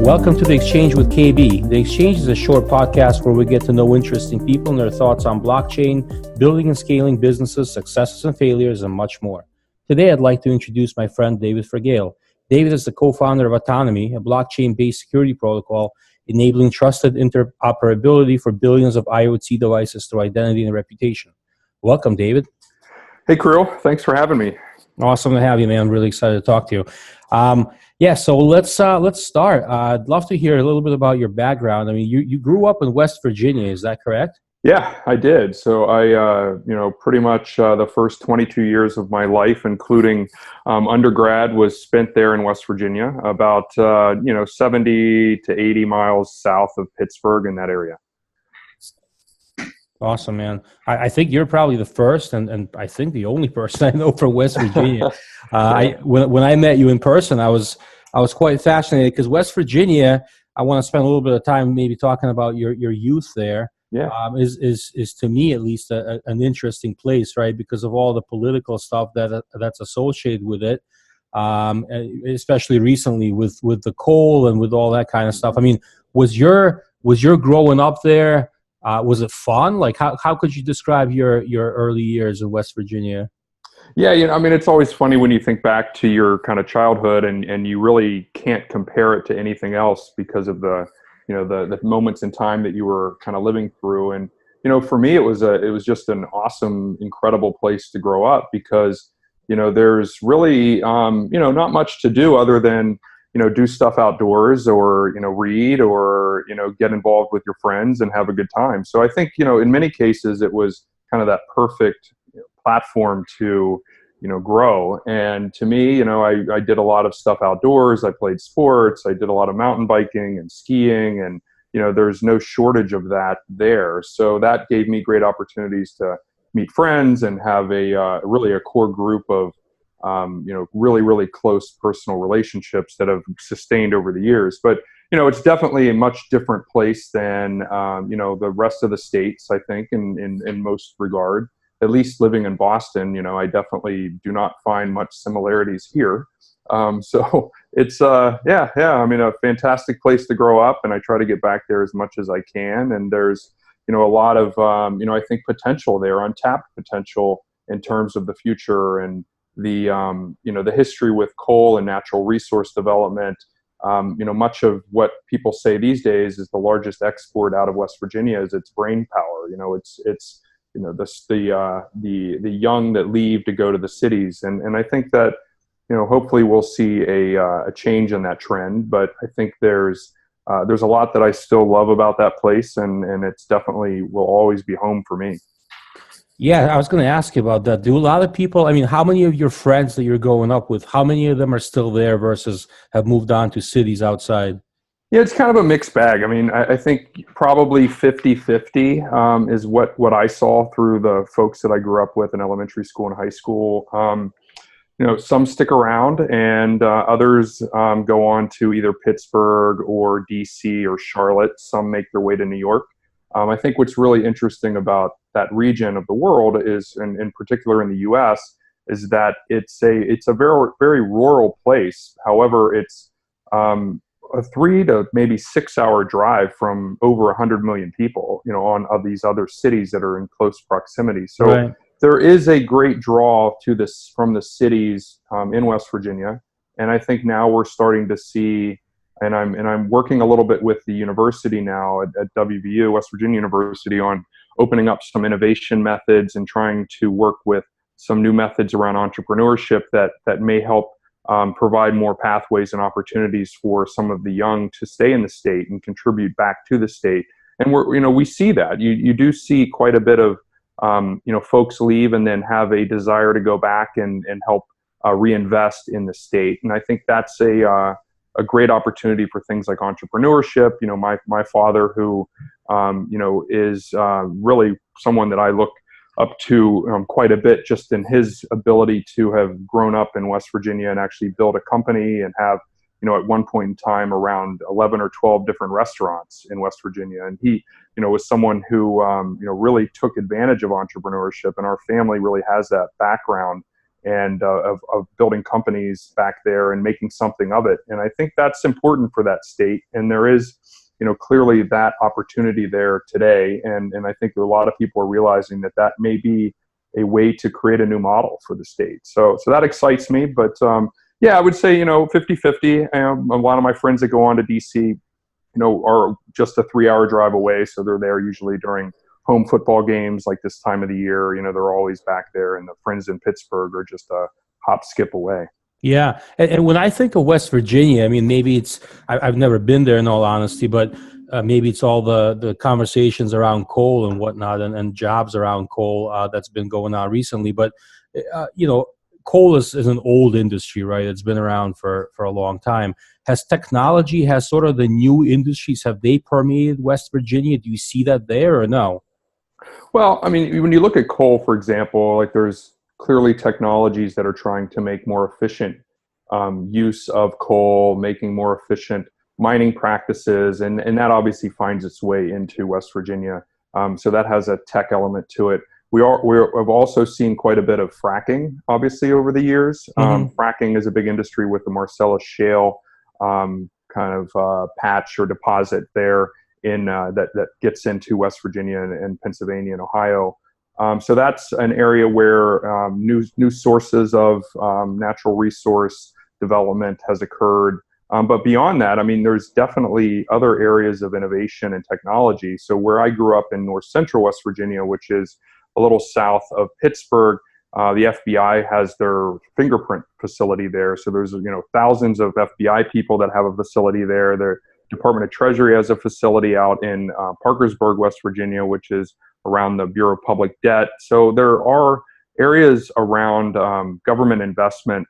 Welcome to The Exchange with KB. The Exchange is a short podcast where we get to know interesting people and their thoughts on blockchain, building and scaling businesses, successes and failures, and much more. Today, I'd like to introduce my friend David Fragale. David is the co-founder of Atonomi, a blockchain-based security protocol enabling trusted interoperability for billions of IoT devices through identity and reputation. Welcome, David. Hey, Kirill. Thanks for having me. Awesome to have you, man. I'm really excited to talk to you. So let's start. I'd love to hear a little bit about your background. I mean, you grew up in West Virginia, is that correct? Yeah, I did. So I, pretty much the first 22 years of my life, including undergrad, was spent there in West Virginia, about 70 to 80 miles south of Pittsburgh, in that area. Awesome, man. I think you're probably the first and I think the only person I know from West Virginia. When I met you in person, I was quite fascinated because West Virginia, I want to spend a little bit of time maybe talking about your youth there. Yeah. Is to me at least an interesting place, right? Because of all the political stuff that's associated with it, especially recently with the coal and with all that kind of stuff. I mean, was your growing up there? Was it fun? Like, how could you describe your early years in West Virginia? Yeah, it's always funny when you think back to your kind of childhood and you really can't compare it to anything else because of the moments in time that you were kind of living through. And, for me, it was just an awesome, incredible place to grow up because, there's really, not much to do other than, do stuff outdoors or, read or, get involved with your friends and have a good time. So I think, in many cases, it was kind of that perfect platform to, grow. And to me, I did a lot of stuff outdoors. I played sports. I did a lot of mountain biking and skiing and, there's no shortage of that there. So that gave me great opportunities to meet friends and have really a core group of, really, really close personal relationships that have sustained over the years. But, it's definitely a much different place than, the rest of the states, I think, in most regard. At least living in Boston, I definitely do not find much similarities here. So it's, a fantastic place to grow up, and I try to get back there as much as I can. And there's, a lot of, I think potential there, untapped potential in terms of the future and the, the history with coal and natural resource development. Much of what people say these days is the largest export out of West Virginia is its brain power. It's the young that leave to go to the cities, and I think that hopefully we'll see a change in that trend. But I think there's a lot that I still love about that place, and it's definitely will always be home for me. Yeah, I was going to ask you about that. Do a lot of people, I mean, how many of your friends that you're growing up with, how many of them are still there versus have moved on to cities outside? Yeah, it's kind of a mixed bag. I mean, I think probably 50-50 is what I saw through the folks that I grew up with in elementary school and high school. Some stick around and others go on to either Pittsburgh or DC or Charlotte. Some make their way to New York. I think what's really interesting about that region of the world is, and in particular in the U.S., is that it's a very, very rural place. However, it's a 3 to maybe 6 hour drive from over 100 million people, of these other cities that are in close proximity. So right. There is a great draw to this from the cities in West Virginia. And I think now we're starting to see, and I'm working a little bit with the university now at WVU, West Virginia University, on opening up some innovation methods and trying to work with some new methods around entrepreneurship that may help provide more pathways and opportunities for some of the young to stay in the state and contribute back to the state. And we see that you do see quite a bit of folks leave and then have a desire to go back and help reinvest in the state. And I think that's a great opportunity for things like entrepreneurship. My father, who is really someone that I look up to quite a bit, just in his ability to have grown up in West Virginia and actually build a company and have, at one point in time around 11 or 12 different restaurants in West Virginia. And he, was someone who, really took advantage of entrepreneurship, and our family really has that background and of building companies back there and making something of it. And I think that's important for that state. And there is, clearly that opportunity there today. And I think a lot of people are realizing that that may be a way to create a new model for the state. So that excites me. But yeah, I would say, 50-50. A lot of my friends that go on to DC, are just a 3-hour drive away. So they're there usually during home football games like this time of the year. They're always back there, and the friends in Pittsburgh are just a hop, skip away. Yeah. And when I think of West Virginia, I mean, maybe I've never been there in all honesty, but maybe it's all the conversations around coal and whatnot and jobs around coal that's been going on recently. But, coal is an old industry, right? It's been around for a long time. Has sort of the new industries, have they permeated West Virginia? Do you see that there or no? Well, I mean, when you look at coal, for example, like there's clearly technologies that are trying to make more efficient use of coal, making more efficient mining practices, and that obviously finds its way into West Virginia. So that has a tech element to it. We've also seen quite a bit of fracking, obviously, over the years. Fracking is a big industry with the Marcellus Shale patch or deposit there that gets into West Virginia and Pennsylvania and Ohio. So that's an area where new sources of natural resource development has occurred. But beyond that, I mean, there's definitely other areas of innovation and technology. So where I grew up in north central West Virginia, which is a little south of Pittsburgh, the FBI has their fingerprint facility there. So there's thousands of FBI people that have a facility there. The Department of Treasury has a facility out in Parkersburg, West Virginia, which is around the Bureau of Public Debt. So there are areas around government investment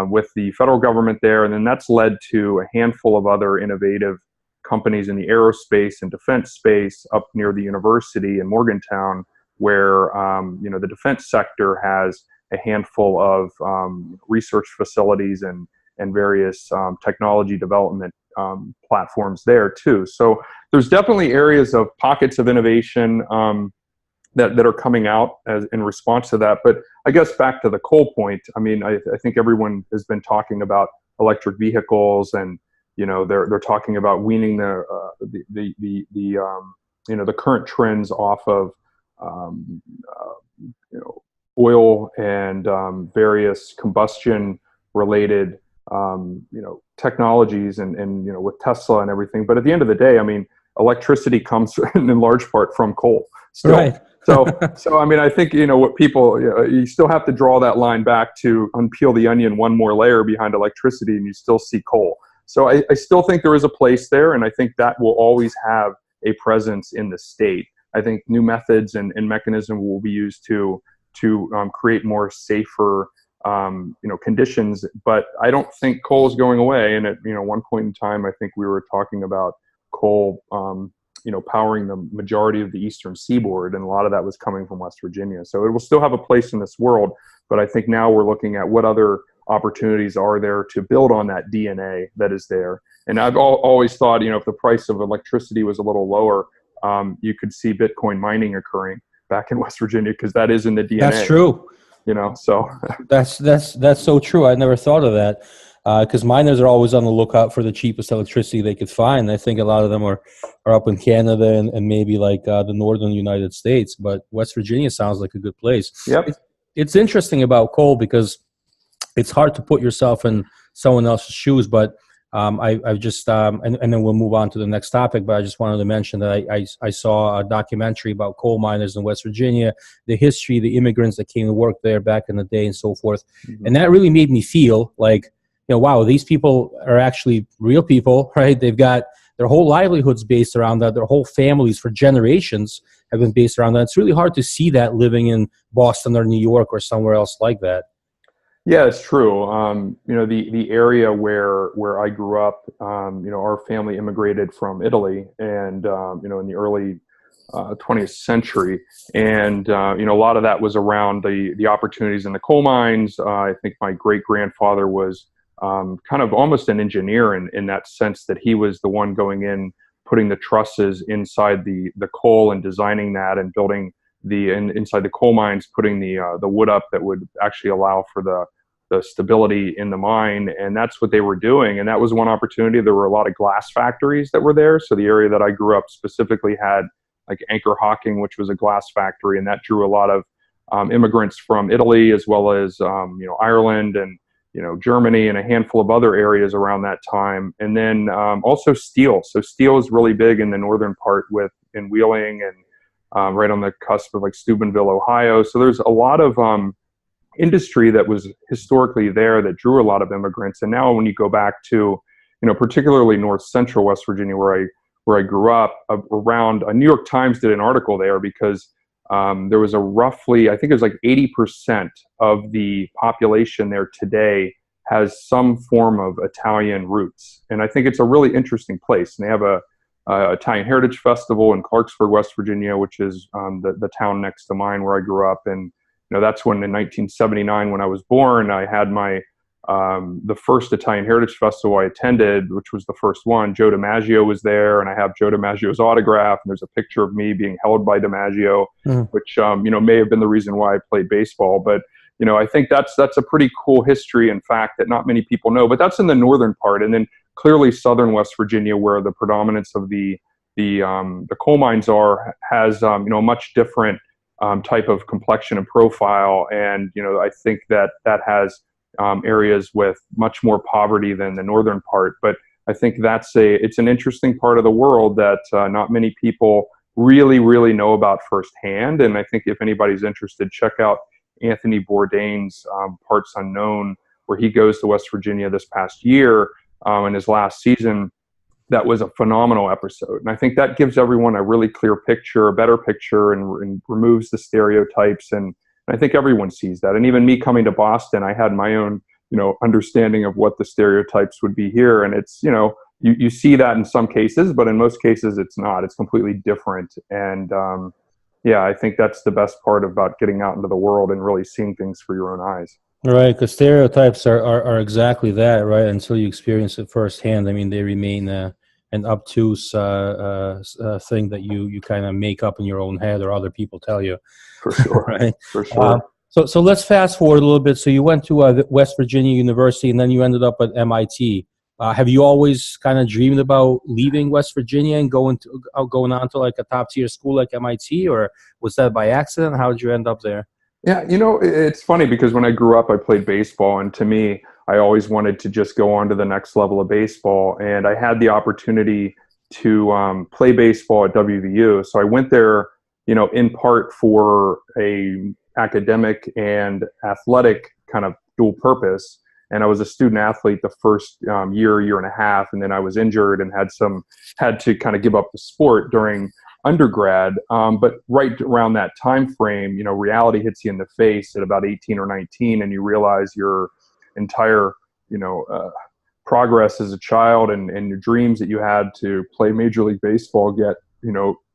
with the federal government there, and then that's led to a handful of other innovative companies in the aerospace and defense space up near the university in Morgantown, where the defense sector has a handful of research facilities and various technology development platforms there too. So there's definitely areas of pockets of innovation that are coming out in response to that. But I guess back to the coal point, I mean, I think everyone has been talking about electric vehicles, and they're talking about weaning the current trends off of oil and various combustion related technologies and with Tesla and everything. But at the end of the day, I mean, electricity comes in large part from coal still. Right. So I mean, I think what people you still have to draw that line back to unpeel the onion one more layer behind electricity, and you still see coal. So I still think there is a place there, and I think that will always have a presence in the state. I think new methods and mechanisms will be used to create more safer conditions, but I don't think coal is going away. And at one point in time, I think we were talking about coal powering the majority of the eastern seaboard, and a lot of that was coming from West Virginia. So it will still have a place in this world, but I think now we're looking at what other opportunities are there to build on that DNA that is there. And I've always thought, if the price of electricity was a little lower, you could see Bitcoin mining occurring back in West Virginia, because that is in the DNA. That's true. So that's so true. I never thought of that, because miners are always on the lookout for the cheapest electricity they could find. I think a lot of them are up in Canada and maybe like the northern United States, but West Virginia sounds like a good place. Yep. It's interesting about coal because it's hard to put yourself in someone else's shoes, but I've just and then we'll move on to the next topic. But I just wanted to mention that I saw a documentary about coal miners in West Virginia, the history, the immigrants that came to work there back in the day, and so forth. Mm-hmm. And that really made me feel like, wow, these people are actually real people, right? They've got their whole livelihoods based around that. Their whole families for generations have been based around that. It's really hard to see that living in Boston or New York or somewhere else like that. Yeah, it's true. The area where I grew up, our family immigrated from Italy, and in the early 20th century, and a lot of that was around the opportunities in the coal mines. I think my great grandfather was kind of almost an engineer in that sense, that he was the one going in, putting the trusses inside the coal and designing that and building inside the coal mines, putting the wood up that would actually allow for the stability in the mine. And that's what they were doing. And that was one opportunity. There were a lot of glass factories that were there. So the area that I grew up specifically had like Anchor Hocking, which was a glass factory, and that drew a lot of immigrants from Italy, as well as Ireland and Germany and a handful of other areas around that time. And then also steel. So steel is really big in the northern part in Wheeling and right on the cusp of like Steubenville, Ohio. So there's a lot of industry that was historically there that drew a lot of immigrants. And now when you go back to, particularly north central West Virginia, where I grew up, around New York Times did an article there because there was roughly, I think it was like 80% of the population there today has some form of Italian roots. And I think it's a really interesting place. And they have a Italian Heritage Festival in Clarksburg, West Virginia, which is the town next to mine where I grew up. And that's when in 1979, when I was born, I had the first Italian Heritage Festival I attended, which was the first one. Joe DiMaggio was there, and I have Joe DiMaggio's autograph. And there's a picture of me being held by DiMaggio, which may have been the reason why I played baseball. But I think that's a pretty cool history, in fact, that not many people know. But that's in the northern part, and then clearly southern West Virginia, where the predominance of the coal mines has a much different type of complexion and profile. And I think that has areas with much more poverty than the northern part. But I think it's an interesting part of the world that not many people really, really know about firsthand. And I think if anybody's interested, check out Anthony Bourdain's Parts Unknown, where he goes to West Virginia this past year in his last season. That was a phenomenal episode. And I think that gives everyone a really clear picture, a better picture, and removes the stereotypes. And I think everyone sees that. And even me coming to Boston, I had my own, understanding of what the stereotypes would be here. And it's, you see that in some cases, but in most cases it's not. It's completely different. And I think that's the best part about getting out into the world and really seeing things for your own eyes. Right, because stereotypes are exactly that, right? Until you experience it firsthand. I mean, they remain an obtuse thing that you kind of make up in your own head or other people tell you. For sure, right? For sure. So let's fast forward a little bit. So you went to West Virginia University, and then you ended up at MIT. Have you always kind of dreamed about leaving West Virginia and going on to like a top tier school like MIT, or was that by accident? How did you end up there? Yeah, it's funny because when I grew up, I played baseball, and to me, I always wanted to just go on to the next level of baseball. And I had the opportunity to play baseball at WVU. So I went there, in part for a academic and athletic kind of dual purpose. And I was a student athlete the first year and a half, and then I was injured and had to kind of give up the sport during undergrad. But right around that time frame, reality hits you in the face at about 18 or 19, and you realize your entire, progress as a child and your dreams that you had to play Major League Baseball get,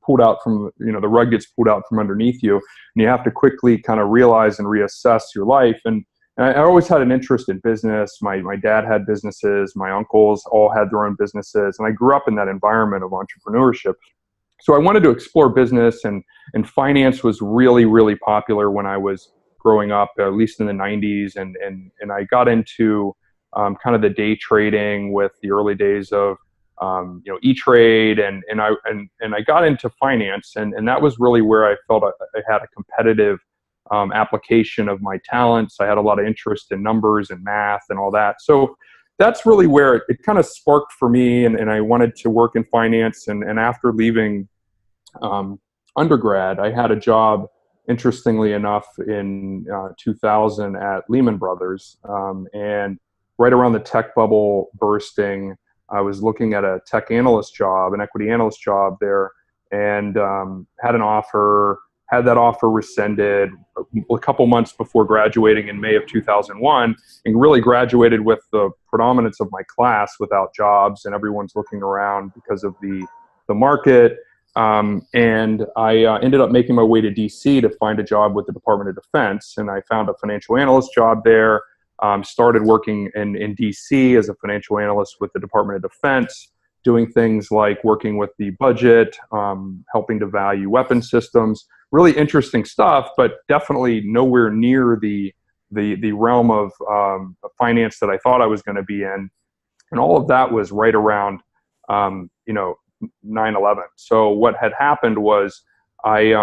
pulled out from, the rug gets pulled out from underneath you, and you have to quickly kind of realize and reassess your life. And I always had an interest in business. My dad had businesses. My uncles all had their own businesses, and I grew up in that environment of entrepreneurship. So I wanted to explore business, and finance was really, really popular when I was growing up, at least in the 90s. And I got into kind of the day trading with the early days of E-Trade, and I got into finance, and that was really where I felt I had a competitive application of my talents. I had a lot of interest in numbers and math and all that. So that's really where it kind of sparked for me, and I wanted to work in finance. And after leaving undergrad, I had a job, interestingly enough, in 2000 at Lehman Brothers. And right around the tech bubble bursting, I was looking at a tech analyst job, an equity analyst job there, and had an offer. Had that offer rescinded a couple months before graduating in May of 2001, and really graduated with the predominance of my class without jobs, and everyone's looking around because of the market. And I ended up making my way to DC to find a job with the Department of Defense, and I found a financial analyst job there. Started working in DC as a financial analyst with the Department of Defense. doing things like working with the budget, helping to value weapon systems. Really interesting stuff, but definitely nowhere near the realm of finance that I thought I was going to be in. And all of that was right around, 9/11. So what had happened was I,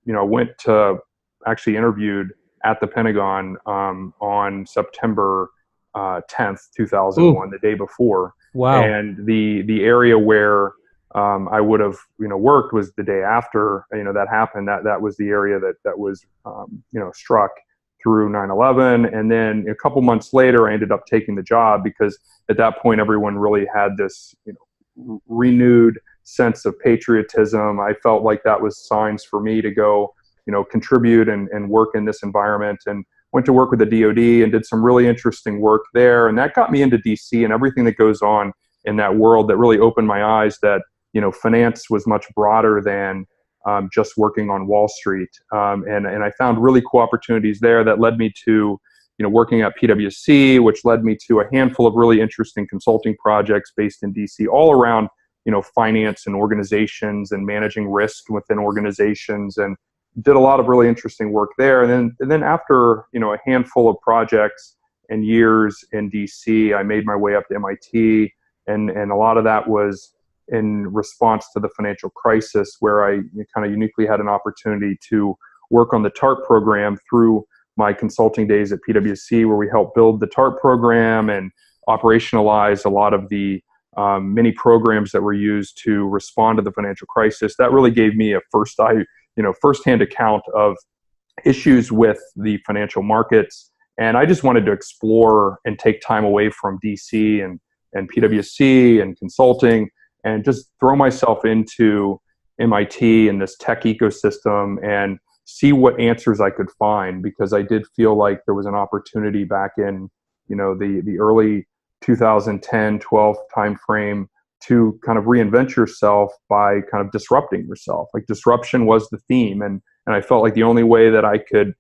went to actually interviewed at the Pentagon on September 10th, 2001, the day before. Wow. And the area where I would have worked was the day after that happened. That was the area that was struck through 9/11. And then a couple months later, I ended up taking the job because at that point everyone really had this renewed sense of patriotism. I felt like that was signs for me to go contribute and work in this environment, and went to work with the DoD and did some really interesting work there. And that got me into DC and everything that goes on in that world. That really opened my eyes that finance was much broader than just working on Wall Street. And I found really cool opportunities there that led me to working at PwC, which led me to a handful of really interesting consulting projects based in DC, all around finance and organizations and managing risk within organizations, and did a lot of really interesting work there. And then after a handful of projects and years in DC, I made my way up to MIT, and a lot of that was in response to the financial crisis, where I kind of uniquely had an opportunity to work on the TARP program through my consulting days at PwC, where we helped build the TARP program and operationalize a lot of the many programs that were used to respond to the financial crisis. That really gave me a firsthand account of issues with the financial markets. And I just wanted to explore and take time away from DC and PwC and consulting, and just throw myself into MIT and this tech ecosystem and see what answers I could find, because I did feel like there was an opportunity back in the early 2010-12 timeframe to kind of reinvent yourself by kind of disrupting yourself. Like, disruption was the theme, and I felt like the only way that I could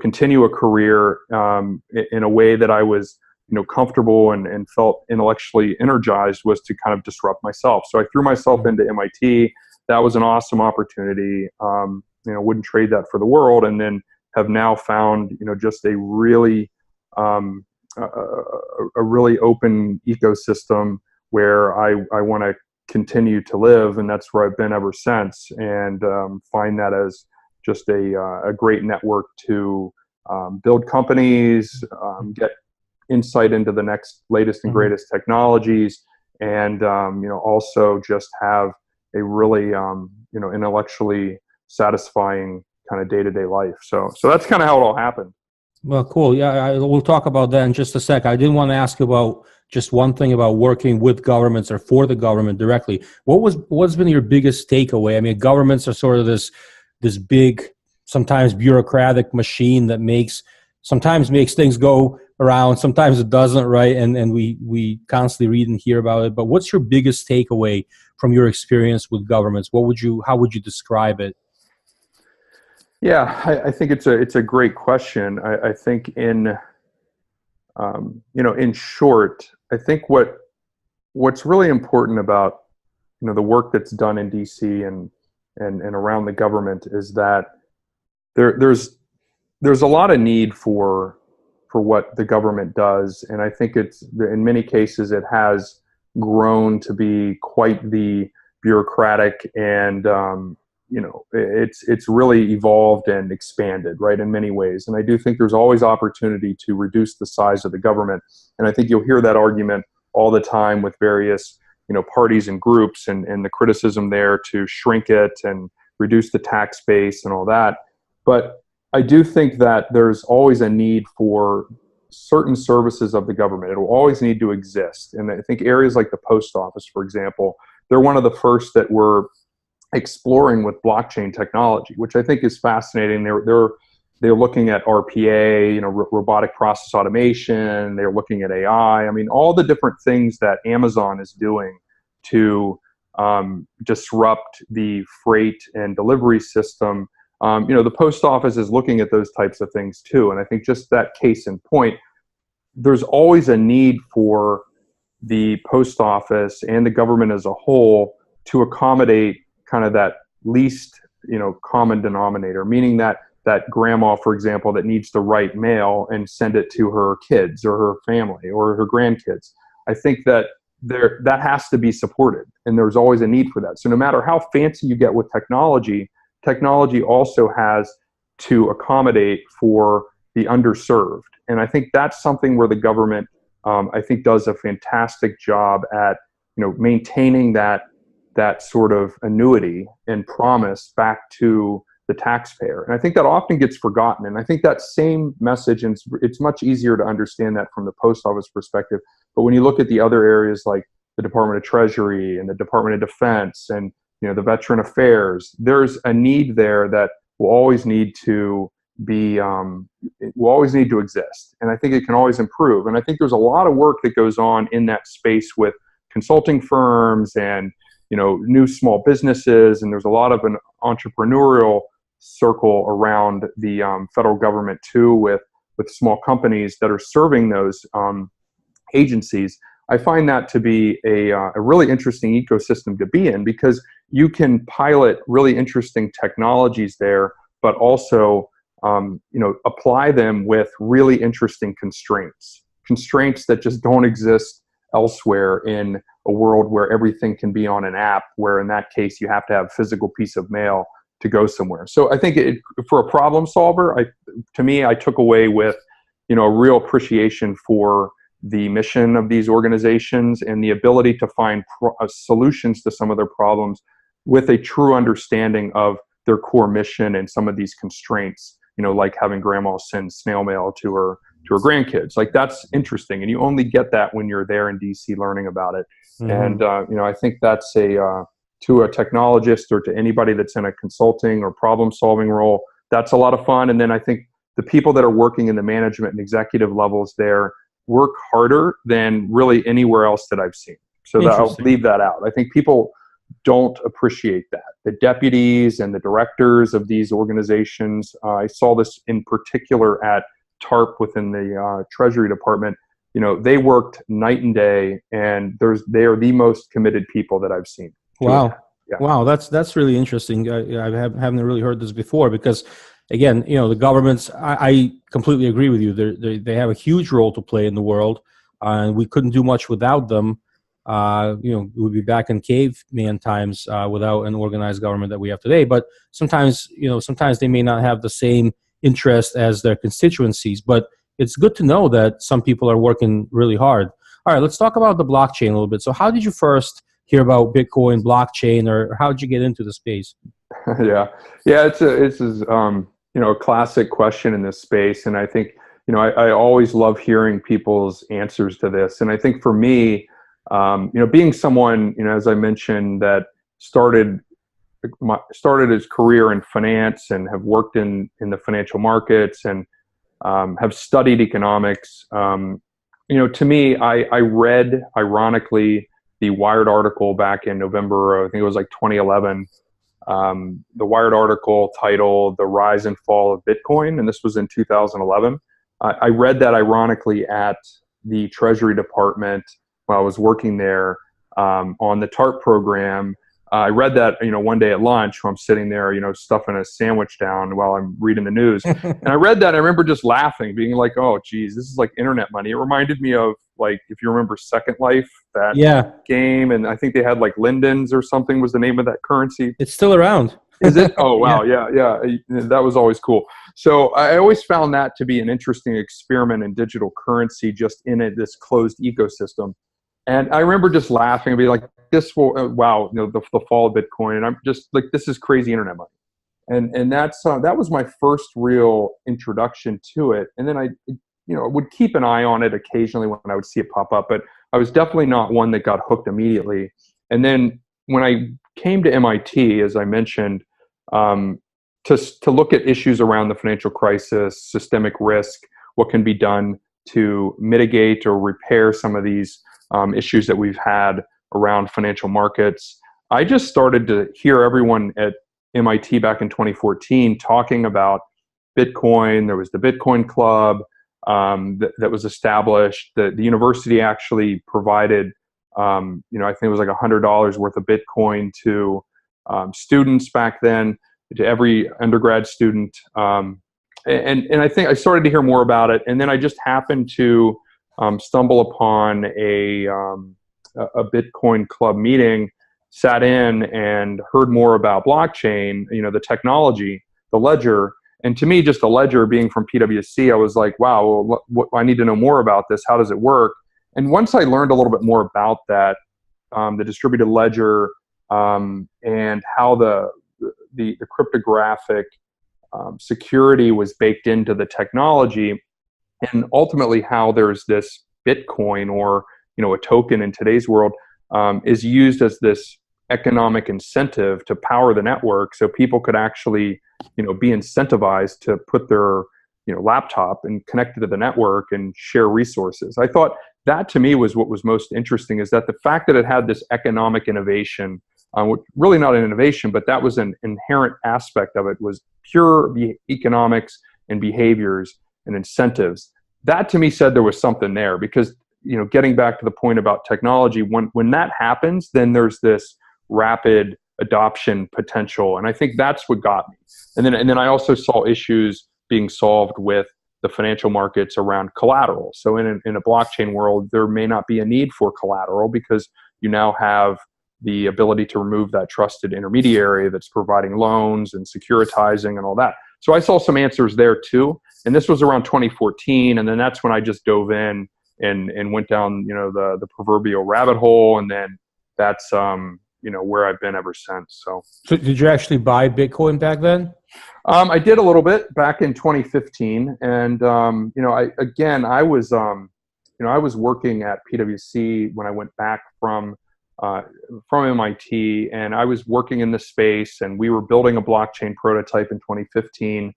continue a career in a way that I was comfortable and felt intellectually energized was to kind of disrupt myself. So I threw myself into MIT. That was an awesome opportunity. Wouldn't trade that for the world. And then have now found just a really really open ecosystem where I want to continue to live, and that's where I've been ever since. And find that as just a great network to build companies, get insight into the latest and greatest technologies, and also just have a really intellectually satisfying kind of day-to-day life. So that's kind of how it all happened. Well, cool. Yeah, we'll talk about that in just a sec. I did want to ask about just one thing about working with governments or for the government directly. What's been your biggest takeaway? I mean, governments are sort of this big, sometimes bureaucratic machine that sometimes makes things go around, sometimes it doesn't, right? And we constantly read and hear about it. But what's your biggest takeaway from your experience with governments? How would you describe it? Yeah, I think it's a great question. I think in short, I think what's really important about the work that's done in DC and around the government is that there's a lot of need for what the government does, and I think it's in many cases it has grown to be quite the bureaucratic, and it's really evolved and expanded, right, in many ways. And I do think there's always opportunity to reduce the size of the government. And I think you'll hear that argument all the time with various, parties and groups, and the criticism there to shrink it and reduce the tax base and all that. But I do think that there's always a need for certain services of the government. It will always need to exist. And I think areas like the post office, for example, they're one of the first that were exploring with blockchain technology, which I think is fascinating. They're looking at RPA, robotic process automation. They're looking at AI. I mean, all the different things that Amazon is doing to disrupt the freight and delivery system. The post office is looking at those types of things too. And I think just that case in point, there's always a need for the post office and the government as a whole to accommodate kind of that least, common denominator, meaning that grandma, for example, that needs to write mail and send it to her kids or her family or her grandkids. I think that that has to be supported, and there's always a need for that. So no matter how fancy you get with technology also has to accommodate for the underserved. And I think that's something where the government, I think, does a fantastic job at, maintaining that sort of annuity and promise back to the taxpayer. And I think that often gets forgotten. And I think that same message, and it's much easier to understand that from the post office perspective. But when you look at the other areas like the Department of Treasury and the Department of Defense and, the Veteran Affairs, there's a need there that will always need to exist. And I think it can always improve. And I think there's a lot of work that goes on in that space with consulting firms and, new small businesses. And there's a lot of an entrepreneurial circle around the federal government too, with small companies that are serving those agencies. I find that to be a really interesting ecosystem to be in, because you can pilot really interesting technologies there, but also apply them with really interesting constraints that just don't exist elsewhere in a world where everything can be on an app, where in that case you have to have a physical piece of mail to go somewhere. So I think for a problem solver, I took away with, a real appreciation for the mission of these organizations and the ability to find solutions to some of their problems with a true understanding of their core mission and some of these constraints, like having grandma send snail mail to her grandkids. Like, that's interesting. And you only get that when you're there in DC learning about it. Mm-hmm. And, I think that's to a technologist or to anybody that's in a consulting or problem solving role, that's a lot of fun. And then I think the people that are working in the management and executive levels there work harder than really anywhere else that I've seen. So that I'll leave that out. I think people don't appreciate that. The deputies and the directors of these organizations, I saw this in particular at TARP within the Treasury Department. They worked night and day, and they are the most committed people that I've seen. Wow. Yeah. Wow. That's really interesting. I haven't really heard this before, because again, the governments, I completely agree with you. They have a huge role to play in the world, and we couldn't do much without them. We'd be back in caveman times without an organized government that we have today. But sometimes they may not have the same interest as their constituencies. But it's good to know that some people are working really hard. All right, let's talk about the blockchain a little bit. So how did you first hear about Bitcoin, blockchain, or how did you get into the space? Yeah. It's a classic question in this space, and I think I always love hearing people's answers to this. And I think for me, being someone, as I mentioned, that started his career in finance and have worked in the financial markets and have studied economics. To me, I read, ironically, the Wired article back in November, I think it was like 2011, the Wired article titled "The Rise and Fall of Bitcoin," and this was in 2011. I read that ironically at the Treasury Department while I was working there on the TARP program. I read that, one day at lunch when I'm sitting there, stuffing a sandwich down while I'm reading the news. And I read that, and I remember just laughing, being like, oh, geez, this is like internet money. It reminded me of, like, if you remember Second Life, that game. And I think they had like Lindens or something was the name of that currency. It's still around. Is it? Oh, wow. Yeah. That was always cool. So I always found that to be an interesting experiment in digital currency, just in this closed ecosystem. And I remember just laughing and being like, this will, wow, the fall of Bitcoin. And I'm just like, this is crazy internet money. And that was my first real introduction to it. And then I would keep an eye on it occasionally when I would see it pop up, but I was definitely not one that got hooked immediately. And then when I came to MIT, as I mentioned, to look at issues around the financial crisis, systemic risk, what can be done to mitigate or repair some of these issues that we've had around financial markets, I just started to hear everyone at MIT back in 2014 talking about Bitcoin. There was the Bitcoin Club. that was established. The university actually provided, I think it was like $100 worth of Bitcoin to students back then, to every undergrad student. And I think I started to hear more about it. And then I just happened to stumble upon a Bitcoin club meeting, sat in and heard more about blockchain, the technology, the ledger. And to me, just a ledger, being from PwC, I was like, wow, well, I need to know more about this. How does it work? And once I learned a little bit more about that, the distributed ledger, and how the cryptographic security was baked into the technology, and ultimately how there's this Bitcoin, or a token in today's world, is used as this economic incentive to power the network, so people could actually be incentivized to put their laptop and connect it to the network and share resources. I thought that, to me, was what was most interesting, is that the fact that it had this economic innovation, really not an innovation, but that was an inherent aspect of it, was pure economics and behaviors and incentives. That, to me, said there was something there, because getting back to the point about technology, when that happens, then there's this rapid adoption potential, and I think that's what got me. And then I also saw issues being solved with the financial markets around collateral. So in a blockchain world, there may not be a need for collateral, because you now have the ability to remove that trusted intermediary that's providing loans and securitizing and all that. So I saw some answers there too. And this was around 2014, and then that's when I just dove in and went down the proverbial rabbit hole, and then that's where I've been ever since. So did you actually buy Bitcoin back then? I did a little bit back in 2015, and I was working at PwC when I went back from MIT, and I was working in this space, and we were building a blockchain prototype in 2015.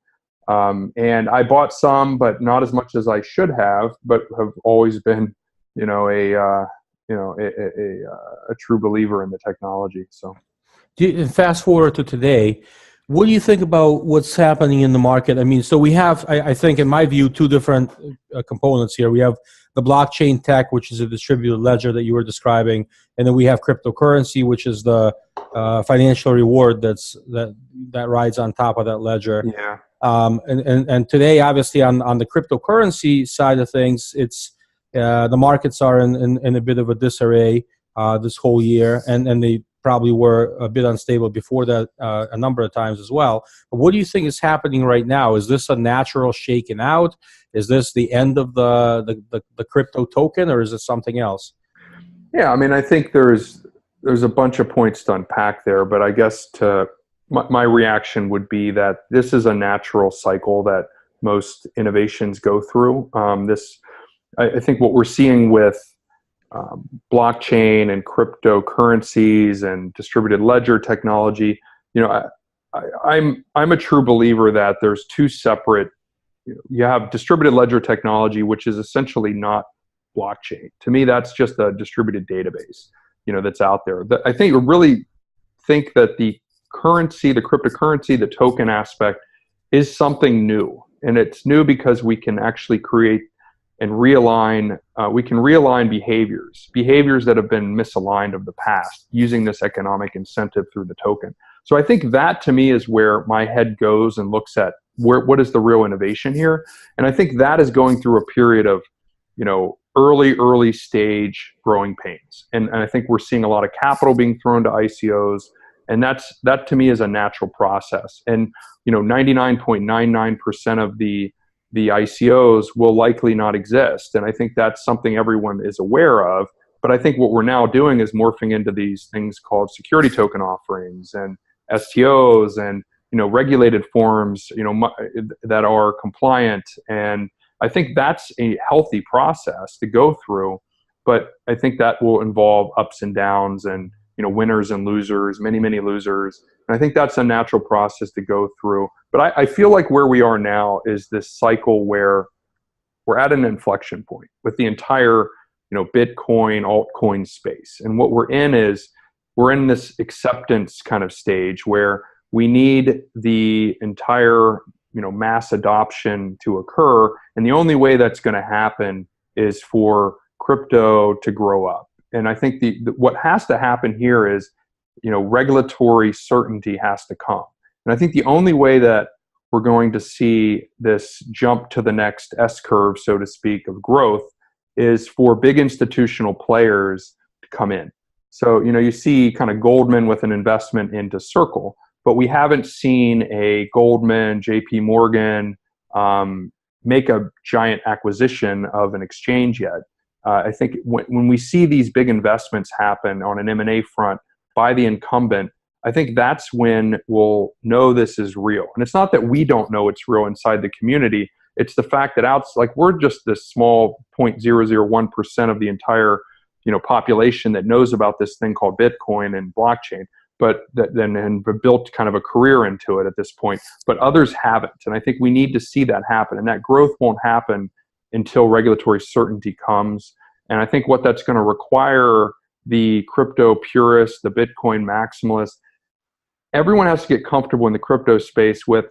And I bought some, but not as much as I should have, but have always been, a true believer in the technology. So, fast forward to today, what do you think about what's happening in the market? I mean, so we have, I think, in my view, two different components here. We have the blockchain tech, which is a distributed ledger that you were describing, and then we have cryptocurrency, which is the financial reward that rides on top of that ledger. Yeah. And today, obviously, on the cryptocurrency side of things, it's the markets are in a bit of a disarray this whole year, and they probably were a bit unstable before that a number of times as well. But what do you think is happening right now? Is this a natural shaking out? Is this the end of the crypto token, or is it something else? Yeah, I mean, I think there's a bunch of points to unpack there, but I guess my reaction would be that this is a natural cycle that most innovations go through. I think what we're seeing with blockchain and cryptocurrencies and distributed ledger technology, I'm a true believer that there's two separate. You have distributed ledger technology, which is essentially not blockchain. To me, that's just a distributed database, that's out there. I think that the currency, the cryptocurrency, the token aspect is something new, and it's new because we can actually create and realign. We can realign behaviors that have been misaligned of the past, using this economic incentive through the token. So I think that, to me, is where my head goes and looks at what is the real innovation here. And I think that is going through a period of early stage growing pains, and I think we're seeing a lot of capital being thrown to ICOs. And that, to me, is a natural process. And 99.99% of the ICOs will likely not exist. And I think that's something everyone is aware of. But I think what we're now doing is morphing into these things called security token offerings and STOs and regulated forms that are compliant. And I think that's a healthy process to go through. But I think that will involve ups and downs and winners and losers, many losers. And I think that's a natural process to go through. But I feel like where we are now is this cycle where we're at an inflection point with the entire, Bitcoin, altcoin space. And what we're in this acceptance kind of stage where we need the entire, mass adoption to occur. And the only way that's going to happen is for crypto to grow up. And I think what has to happen here is, regulatory certainty has to come. And I think the only way that we're going to see this jump to the next S curve, so to speak, of growth is for big institutional players to come in. So, you see kind of Goldman with an investment into Circle, but we haven't seen a Goldman, JP Morgan make a giant acquisition of an exchange yet. I think when we see these big investments happen on an M&A front by the incumbent, I think that's when we'll know this is real. And it's not that we don't know it's real inside the community. It's the fact that we're just this small 0.001% of the entire population that knows about this thing called Bitcoin and blockchain, but then built kind of a career into it at this point. But others haven't. And I think we need to see that happen. And that growth won't happen until regulatory certainty comes. And I think what that's going to require the crypto purists, the Bitcoin maximalists, everyone has to get comfortable in the crypto space with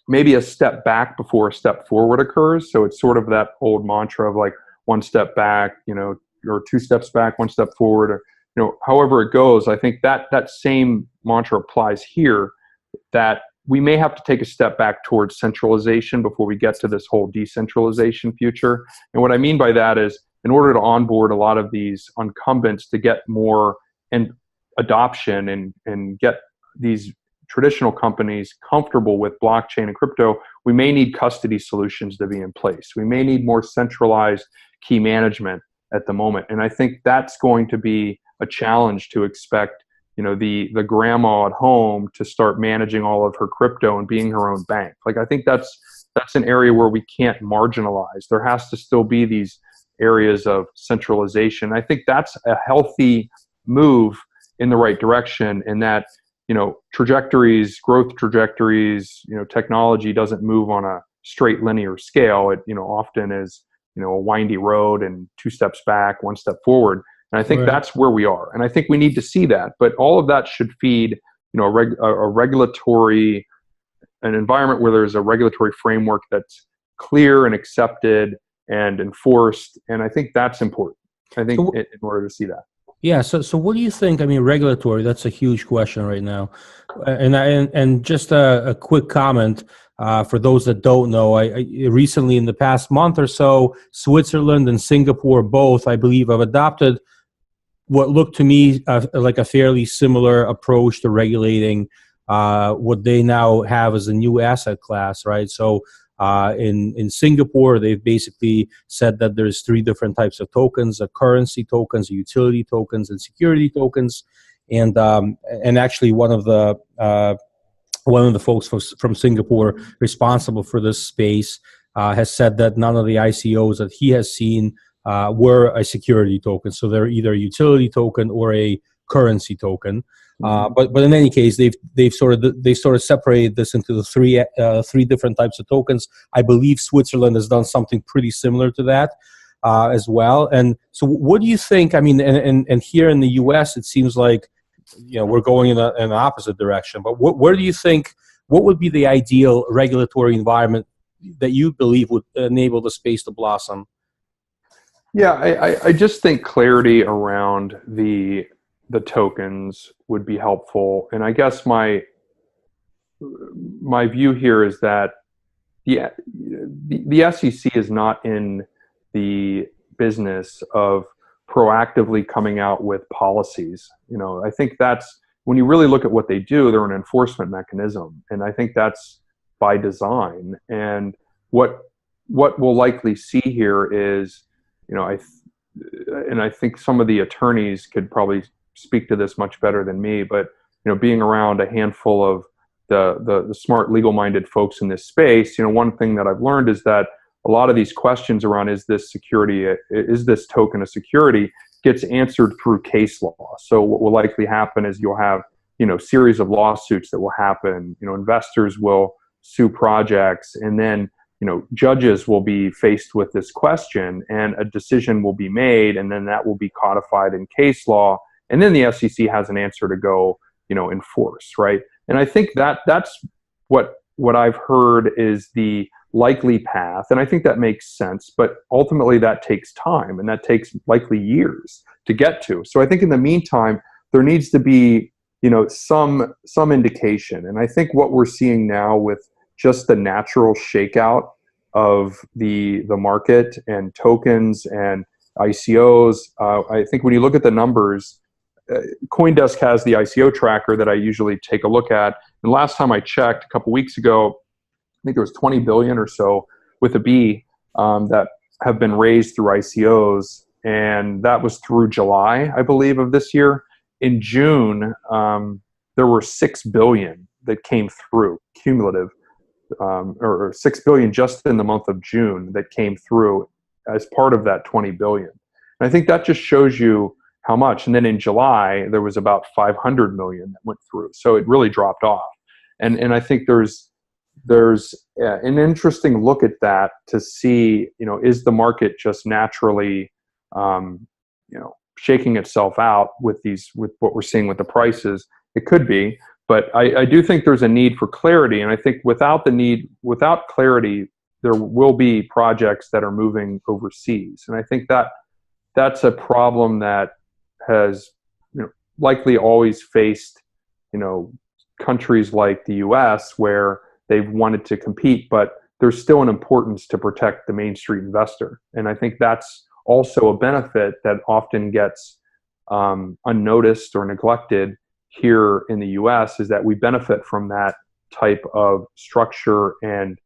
maybe a step back before a step forward occurs. So it's sort of that old mantra of like one step back, or two steps back, one step forward, or, however it goes. I think that same mantra applies here, that we may have to take a step back towards centralization before we get to this whole decentralization future. And what I mean by that is, in order to onboard a lot of these incumbents to get more adoption and get these traditional companies comfortable with blockchain and crypto, we may need custody solutions to be in place. We may need more centralized key management at the moment. And I think that's going to be a challenge to expect, the grandma at home to start managing all of her crypto and being her own bank. Like, I think that's an area where we can't marginalize. There has to still be these areas of centralization. I think that's a healthy move in the right direction, in that, growth trajectories, technology doesn't move on a straight linear scale. It, often is, a windy road and two steps back, one step forward. And I think that's where we are. And I think we need to see that. But all of that should feed, a regulatory, an environment where there's a regulatory framework that's clear and accepted and enforced. And I think that's important, in order to see that. Yeah. So what do you think? I mean, regulatory, that's a huge question right now. And just a quick comment for those that don't know, I recently, in the past month or so, Switzerland and Singapore both, I believe, have adopted what looked to me like a fairly similar approach to regulating what they now have as a new asset class, right? So in Singapore, they've basically said that there's three different types of tokens: currency tokens, utility tokens, and security tokens. And actually, one of the folks from Singapore responsible for this space has said that none of the ICOs that he has seen were a security token. So they're either a utility token or a currency token. But in any case, they've sort of separated this into the three different types of tokens. I believe Switzerland has done something pretty similar to that as well. And so, what do you think? I mean, and here in the U.S., it seems like we're going in an opposite direction. But where do you think? What would be the ideal regulatory environment that you believe would enable the space to blossom? Yeah, I just think clarity around the tokens would be helpful. And I guess my view here is that the SEC is not in the business of proactively coming out with policies. I think that's, when you really look at what they do, they're an enforcement mechanism. And I think that's by design. And what we'll likely see here is, I think some of the attorneys could probably speak to this much better than me, but being around a handful of the smart, legal-minded folks in this space, one thing that I've learned is that a lot of these questions around is this token a security, gets answered through case law. So what will likely happen is you'll have series of lawsuits that will happen. Investors will sue projects, and then judges will be faced with this question, and a decision will be made, and then that will be codified in case law, and then the SEC has an answer to go, enforce, right? And I think that's what what I've heard is the likely path, and I think that makes sense, but ultimately that takes time, and that takes likely years to get to. So I think in the meantime, there needs to be, some indication. And I think what we're seeing now with just the natural shakeout of the market and tokens and ICOs, I think when you look at the numbers, CoinDesk has the ICO tracker that I usually take a look at. And last time I checked, a couple weeks ago, I think there was 20 billion or so with a B that have been raised through ICOs, and that was through July, I believe, of this year. In June, there were 6 billion that came through cumulative, or 6 billion just in the month of June that came through as part of that 20 billion. And I think that just shows you how much. And then in July, there was about 500 million that went through. So it really dropped off. And I think there's an interesting look at that to see, is the market just naturally, shaking itself out with what we're seeing with the prices? It could be, but I do think there's a need for clarity. And I think without clarity, there will be projects that are moving overseas. And I think that's a problem that has likely always faced countries like the US, where they've wanted to compete, but there's still an importance to protect the Main Street investor. And I think that's also a benefit that often gets unnoticed or neglected here in the US, is that we benefit from that type of structure and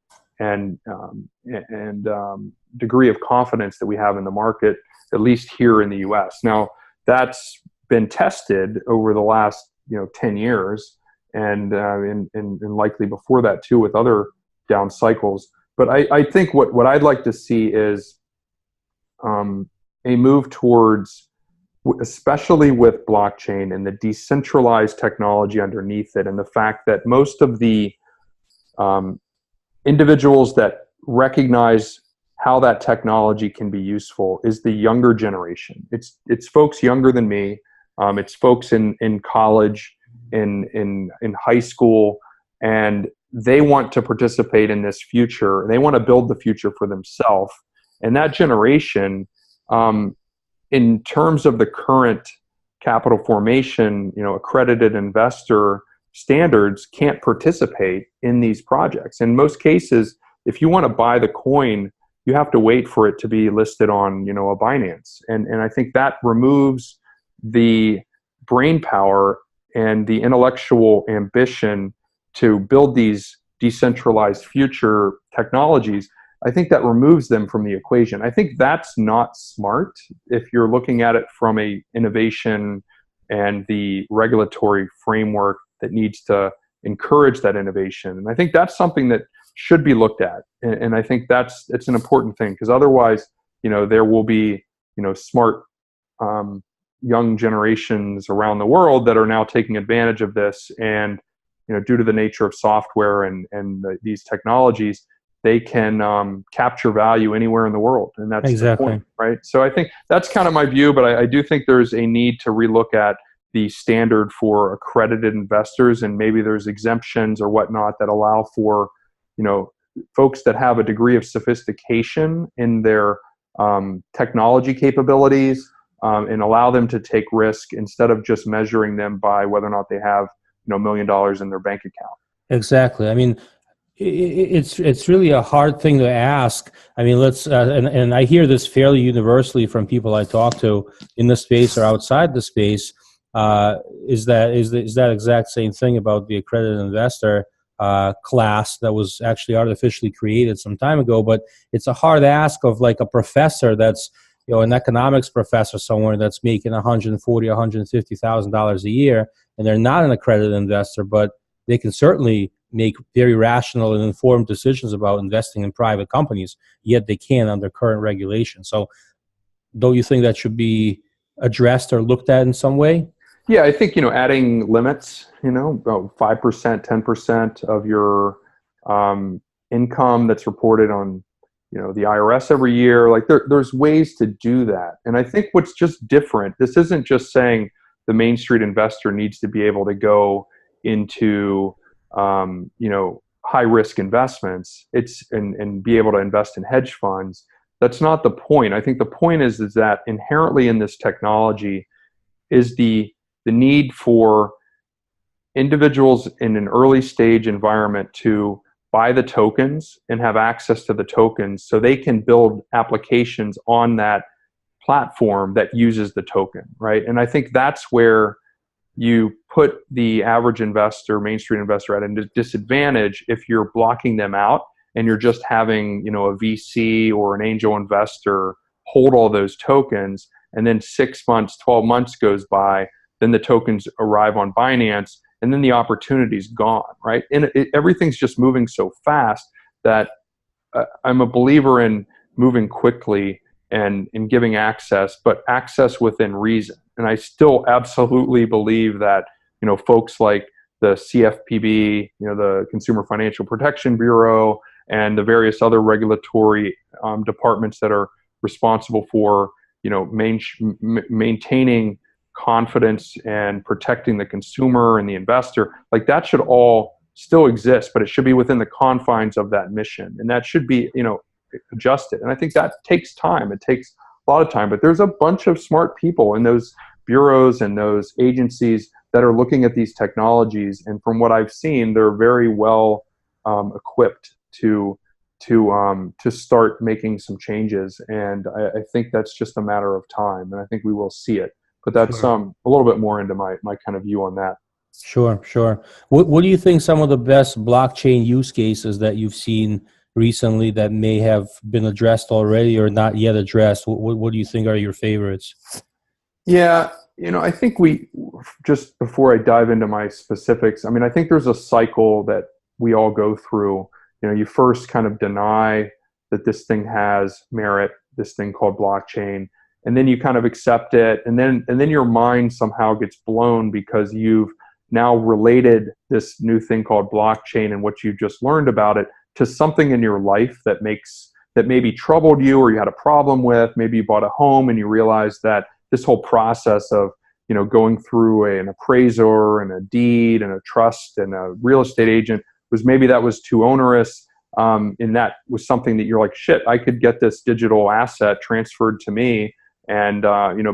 degree of confidence that we have in the market, at least here in the US. Now, that's been tested over the last 10 years, and likely before that too, with other down cycles. But I think what I'd like to see is a move towards, especially with blockchain and the decentralized technology underneath it, and the fact that most of the individuals that recognize how that technology can be useful is the younger generation. It's folks younger than me. It's folks in college, in high school, and they want to participate in this future. They want to build the future for themselves. And that generation, in terms of the current capital formation, accredited investor standards, can't participate in these projects. In most cases, if you want to buy the coin, you have to wait for it to be listed on, a Binance. And I think that removes the brain power and the intellectual ambition to build these decentralized future technologies. I think that removes them from the equation. I think that's not smart if you're looking at it from a innovation and the regulatory framework that needs to encourage that innovation. And I think that's something that should be looked at. And I think it's an important thing, because otherwise, there will be, smart young generations around the world that are now taking advantage of this. And, due to the nature of software and these technologies, they can capture value anywhere in the world. And that's exactly the point, right? So I think that's kind of my view, but I do think there's a need to relook at the standard for accredited investors, and maybe there's exemptions or whatnot that allow for, folks that have a degree of sophistication in their technology capabilities, and allow them to take risk instead of just measuring them by whether or not they have, $1 million in their bank account. Exactly. I mean, it's really a hard thing to ask. I mean, and I hear this fairly universally from people I talk to in the space or outside the space. Is that exact same thing about the accredited investor class that was actually artificially created some time ago? But it's a hard ask of like a professor that's, an economics professor somewhere that's making $140,000, $150,000 a year, and they're not an accredited investor, but they can certainly make very rational and informed decisions about investing in private companies, yet they can't under current regulation. So don't you think that should be addressed or looked at in some way? Yeah, I think, adding limits, about 5%, 10% of your income that's reported on, the IRS every year. Like there's ways to do that. And I think what's just different, this isn't just saying the Main Street investor needs to be able to go into, high high risk investments, and be able to invest in hedge funds. That's not the point. I think the point is that inherently in this technology is the need for individuals in an early stage environment to buy the tokens and have access to the tokens so they can build applications on that platform that uses the token, right? And I think that's where you put the average investor, Main Street investor, at a disadvantage if you're blocking them out and you're just having, a VC or an angel investor hold all those tokens, and then 6 months, 12 months goes by, then the tokens arrive on Binance, and then the opportunity's gone, right? And everything's just moving so fast that I'm a believer in moving quickly and in giving access, but access within reason. And I still absolutely believe that, folks like the CFPB, the Consumer Financial Protection Bureau, and the various other regulatory departments that are responsible for, maintaining confidence and protecting the consumer and the investor, like that should all still exist, but it should be within the confines of that mission. And that should be, adjusted. And I think that takes time. It takes a lot of time, but there's a bunch of smart people in those bureaus and those agencies that are looking at these technologies. And from what I've seen, they're very well equipped to start making some changes. And I think that's just a matter of time. And I think we will see it. But that's Sure. a little bit more into my kind of view on that. Sure. What do you think some of the best blockchain use cases that you've seen recently that may have been addressed already or not yet addressed? What do you think are your favorites? Yeah, I think just before I dive into my specifics, I think there's a cycle that we all go through. You first kind of deny that this thing has merit, this thing called blockchain, and then you kind of accept it, and then your mind somehow gets blown because you've now related this new thing called blockchain and what you just learned about it to something in your life that maybe troubled you or you had a problem with. Maybe you bought a home and you realized that this whole process of going through an appraiser and a deed and a trust and a real estate agent that was too onerous, and that was something that you're like, shit, I could get this digital asset transferred to me and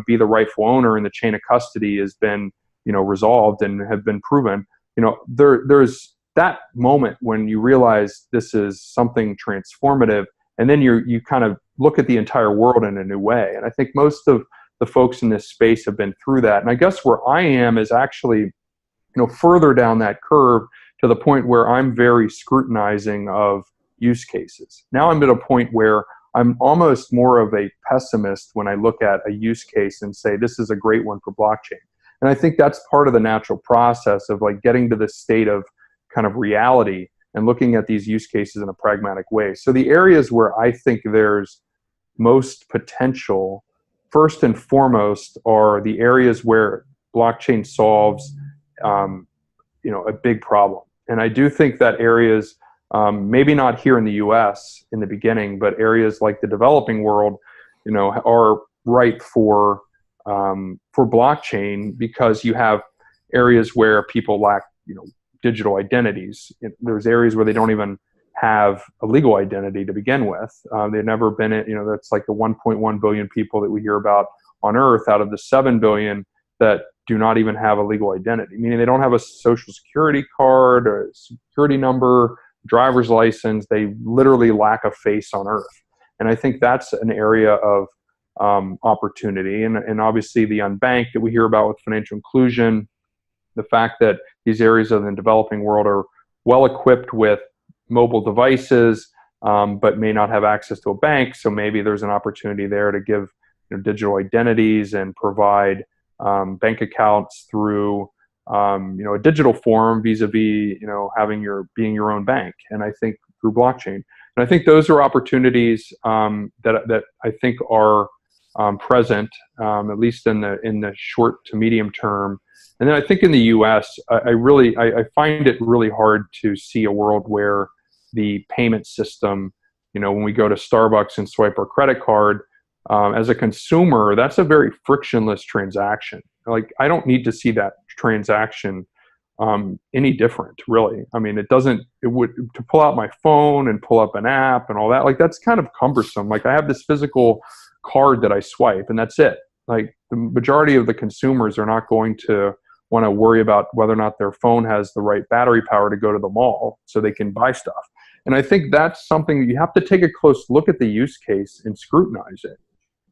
be the rightful owner, and the chain of custody has been resolved and have been proven. There's that moment when you realize this is something transformative, and then you kind of look at the entire world in a new way. And I think most of the folks in this space have been through that. And I guess where I am is actually further down that curve, to the point where I'm very scrutinizing of use cases. Now I'm at a point where I'm almost more of a pessimist when I look at a use case and say, this is a great one for blockchain. And I think that's part of the natural process of like getting to this state of kind of reality and looking at these use cases in a pragmatic way. So the areas where I think there's most potential, first and foremost, are the areas where blockchain solves a big problem. And I do think that areas, maybe not here in the US in the beginning, but areas like the developing world, are ripe for blockchain, because you have areas where people lack, digital identities. There's areas where they don't even have a legal identity to begin with. They've never been that's like the 1.1 billion people that we hear about on Earth out of the 7 billion that do not even have a legal identity, meaning they don't have a social security card or a security number, driver's license. They literally lack a face on Earth. And I think that's an area of opportunity. And obviously the unbanked that we hear about with financial inclusion, the fact that these areas of the developing world are well equipped with mobile devices, but may not have access to a bank. So maybe there's an opportunity there to give digital identities and provide bank accounts through a digital form vis-a-vis being your own bank. And I think through blockchain, and I think those are opportunities that I think are present, at least in the short to medium term. And then I think in the U.S., I find it really hard to see a world where the payment system, when we go to Starbucks and swipe our credit card, as a consumer, that's a very frictionless transaction. Like, I don't need to see that transaction any different, really. I mean, to pull out my phone and pull up an app and all that, like, that's kind of cumbersome. Like, I have this physical card that I swipe and that's it. Like, the majority of the consumers are not going to want to worry about whether or not their phone has the right battery power to go to the mall so they can buy stuff. And I think that's something you have to take a close look at the use case and scrutinize it.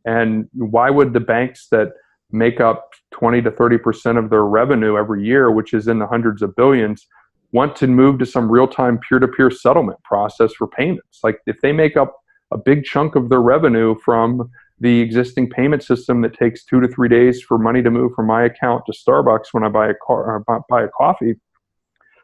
And why would the banks that make up 20 to 30% of their revenue every year, which is in the hundreds of billions, want to move to some real-time peer-to-peer settlement process for payments? Like, if they make up a big chunk of their revenue from the existing payment system that takes 2 to 3 days for money to move from my account to Starbucks when I buy a coffee,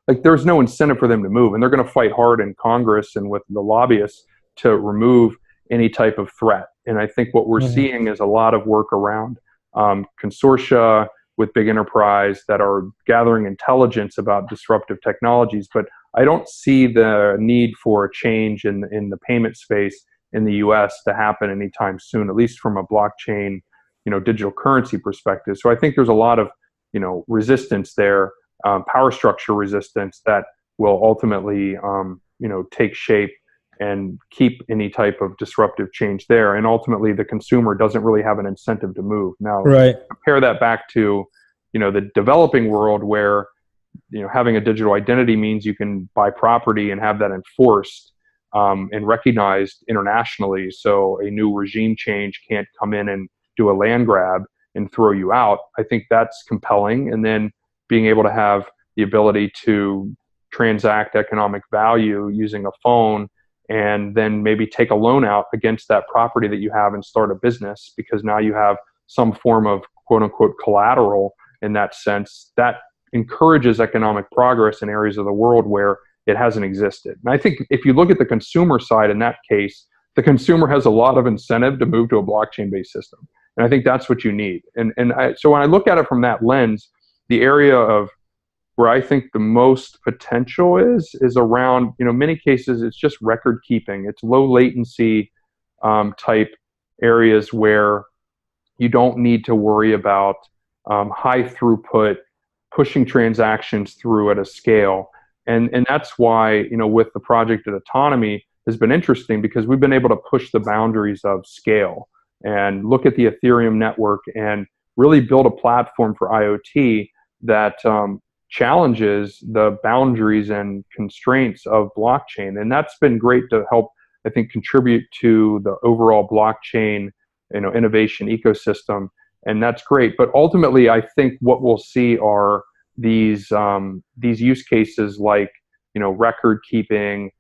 like, there's no incentive for them to move. And they're going to fight hard in Congress and with the lobbyists to remove any type of threat. And I think what we're seeing is a lot of work around consortia with big enterprise that are gathering intelligence about disruptive technologies. But I don't see the need for a change in the payment space in the US to happen anytime soon, at least from a blockchain, digital currency perspective. So I think there's a lot of, resistance there, power structure resistance that will ultimately, take shape and keep any type of disruptive change there. And ultimately, the consumer doesn't really have an incentive to move. Now, compare that back to, the developing world where, having a digital identity means you can buy property and have that enforced and recognized internationally. So a new regime change can't come in and do a land grab and throw you out. I think that's compelling. And then being able to have the ability to transact economic value using a phone and then maybe take a loan out against that property that you have and start a business, because now you have some form of quote unquote collateral in that sense, that encourages economic progress in areas of the world where it hasn't existed. And I think if you look at the consumer side in that case, the consumer has a lot of incentive to move to a blockchain-based system. And I think that's what you need. So when I look at it from that lens, the area of where I think the most potential is around, many cases, it's just record keeping. It's low latency type areas where you don't need to worry about high throughput, pushing transactions through at a scale. And that's why, with the project at Atonomi has been interesting, because we've been able to push the boundaries of scale and look at the Ethereum network and really build a platform for IoT that challenges the boundaries and constraints of blockchain. And that's been great to help, I think, contribute to the overall blockchain, innovation ecosystem. And that's great. But ultimately, I think what we'll see are these use cases like, record keeping,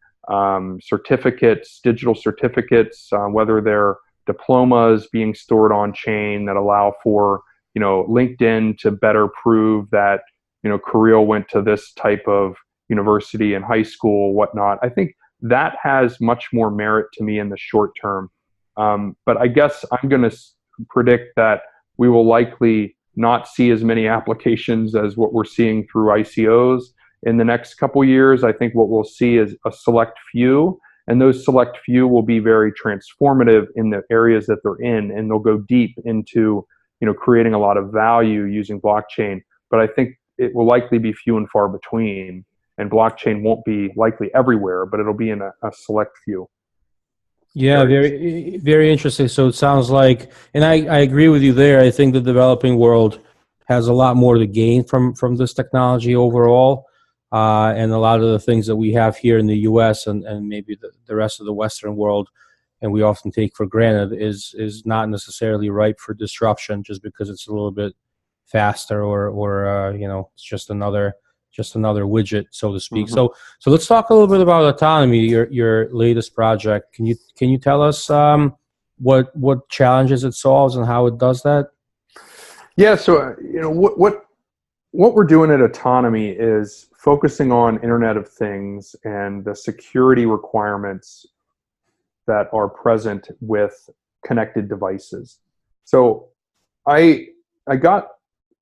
certificates, digital certificates, whether they're diplomas being stored on chain that allow for, LinkedIn to better prove that, Kirill went to this type of university in high school, whatnot. I think that has much more merit to me in the short term. But I guess I'm going to predict that we will likely not see as many applications as what we're seeing through ICOs in the next couple years. I think what we'll see is a select few, and those select few will be very transformative in the areas that they're in, and they'll go deep into, creating a lot of value using blockchain. But I think it will likely be few and far between, and blockchain won't be likely everywhere, but it'll be in a select few. Yeah, very, very interesting. So it sounds like, and I agree with you there. I think the developing world has a lot more to gain from this technology overall. And a lot of the things that we have here in the U.S. and maybe the rest of the Western world, and we often take for granted, is not necessarily ripe for disruption just because it's a little bit faster or it's just another widget, so to speak. Mm-hmm. So let's talk a little bit about Atonomi, your latest project. Can you tell us what challenges it solves and how it does that? Yeah. So what we're doing at Atonomi is focusing on Internet of Things and the security requirements that are present with connected devices. So I got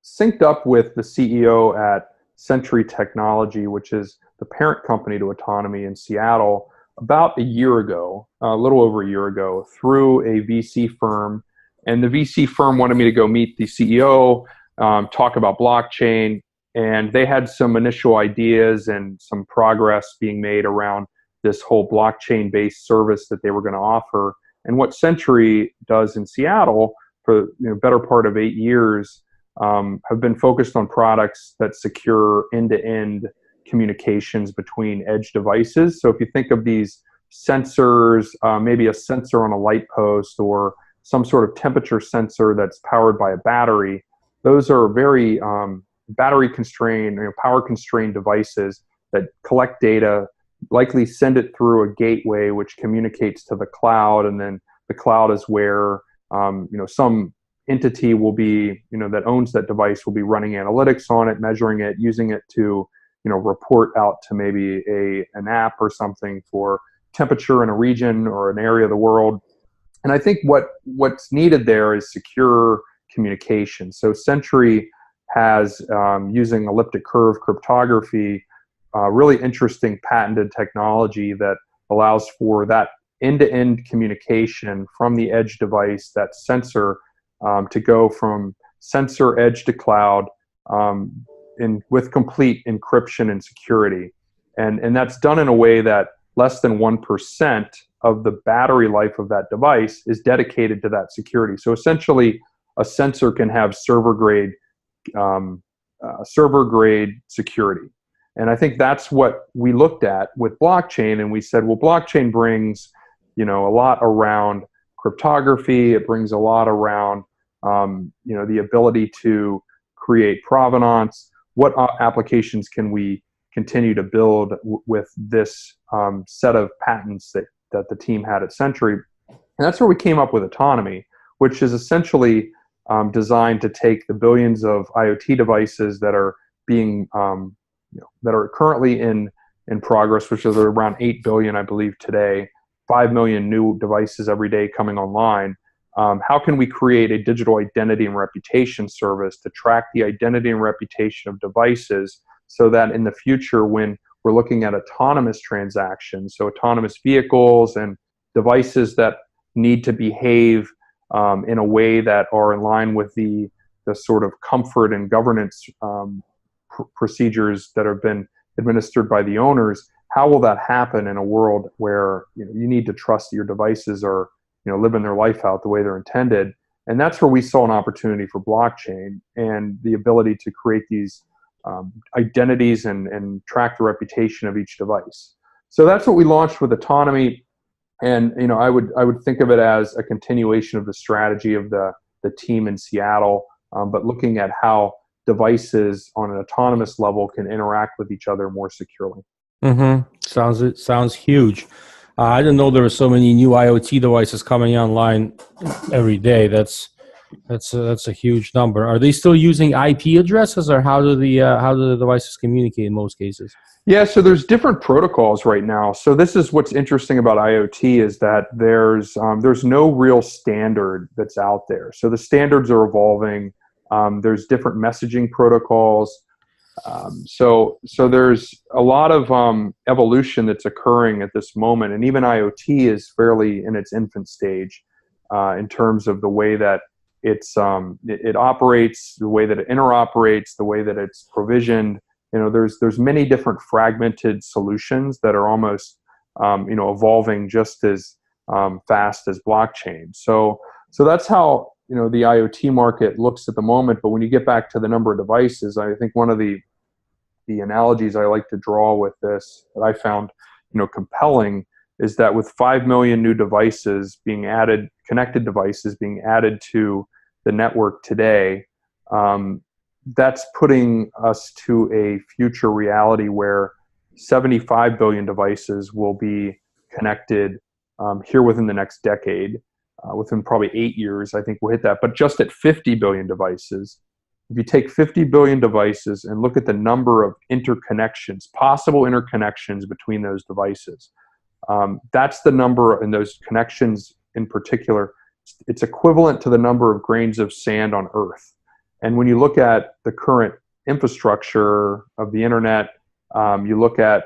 synced up with the CEO at Century Technology, which is the parent company to Atonomi in Seattle, about a year ago, a little over a year ago, through a VC firm. And the VC firm wanted me to go meet the CEO, talk about blockchain, And they had some initial ideas and some progress being made around this whole blockchain-based service that they were going to offer. And what Century does in Seattle for better part of 8 years have been focused on products that secure end-to-end communications between edge devices. So if you think of these sensors, maybe a sensor on a light post or some sort of temperature sensor that's powered by a battery, those are very battery constrained, power constrained devices that collect data, likely send it through a gateway which communicates to the cloud, and then the cloud is where some entity will be that owns that device will be running analytics on it, measuring it, using it to report out to maybe an app or something for temperature in a region or an area of the world. And I think what's needed there is secure communication. So Century has, using elliptic curve cryptography, really interesting patented technology that allows for that end-to-end communication from the edge device, that sensor, to go from sensor edge to cloud with complete encryption and security. And that's done in a way that less than 1% of the battery life of that device is dedicated to that security. So essentially, a sensor can have server-grade security. And I think that's what we looked at with blockchain, and we said, well, blockchain brings a lot around cryptography. It brings a lot around the ability to create provenance. What applications can we continue to build with this set of patents that the team had at Century? And that's where we came up with Atonomi, which is essentially designed to take the billions of IoT devices that are being that are currently in progress, which is around 8 billion, I believe, today, 5 million new devices every day coming online. How can we create a digital identity and reputation service to track the identity and reputation of devices so that in the future, when we're looking at autonomous transactions, so autonomous vehicles and devices that need to behave in a way that are in line with the sort of comfort and governance procedures that have been administered by the owners, how will that happen in a world where you need to trust that your devices are living their life out the way they're intended? And that's where we saw an opportunity for blockchain and the ability to create these identities and track the reputation of each device. So that's what we launched with Atonomi. And I would think of it as a continuation of the strategy of the team in Seattle, but looking at how devices on an autonomous level can interact with each other more securely. Mm-hmm. Sounds huge. I didn't know there were so many new IoT devices coming online every day. That's a huge number. Are they still using IP addresses, or how do the devices communicate in most cases? Yeah, so there's different protocols right now. So this is what's interesting about IoT is that there's no real standard that's out there. So the standards are evolving. There's different messaging protocols. So there's a lot of evolution that's occurring at this moment, and even IoT is fairly in its infant stage in terms of the way that it operates, the way that it interoperates, the way that it's provisioned. There's many different fragmented solutions that are almost evolving just as fast as blockchain. So that's how the IoT market looks at the moment. But when you get back to the number of devices, I think one of the analogies I like to draw with this that I found compelling is that with 5 million new devices being added, connected devices being added to the network today, that's putting us to a future reality where 75 billion devices will be connected here within the next decade. Within probably 8 years, I think we'll hit that. But just at 50 billion devices, if you take 50 billion devices and look at the number of interconnections, possible interconnections between those devices, that's the number, and those connections in particular, it's equivalent to the number of grains of sand on Earth. And when you look at the current infrastructure of the internet, you look at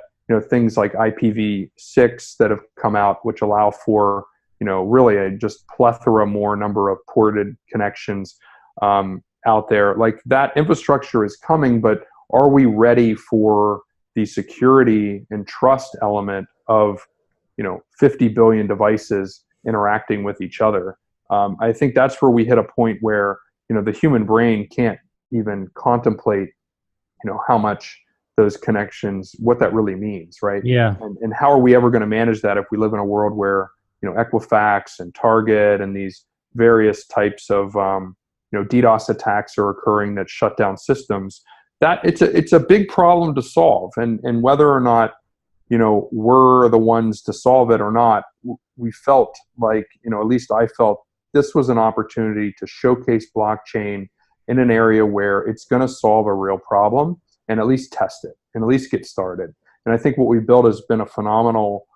things like IPv6 that have come out, which allow for really a just plethora more number of ported connections out there. Like that infrastructure is coming, but are we ready for the security and trust element of 50 billion devices interacting with each other? I think that's where we hit a point where the human brain can't even contemplate how much those connections, what that really means, right? Yeah. And how are we ever going to manage that if we live in a world where Equifax and Target and these various types of DDoS attacks are occurring that shut down systems? That it's a big problem to solve, and whether or not we're the ones to solve it or not, we felt like, at least I felt, this was an opportunity to showcase blockchain in an area where it's going to solve a real problem, and at least test it and at least get started. And I think what we've built has been a phenomenal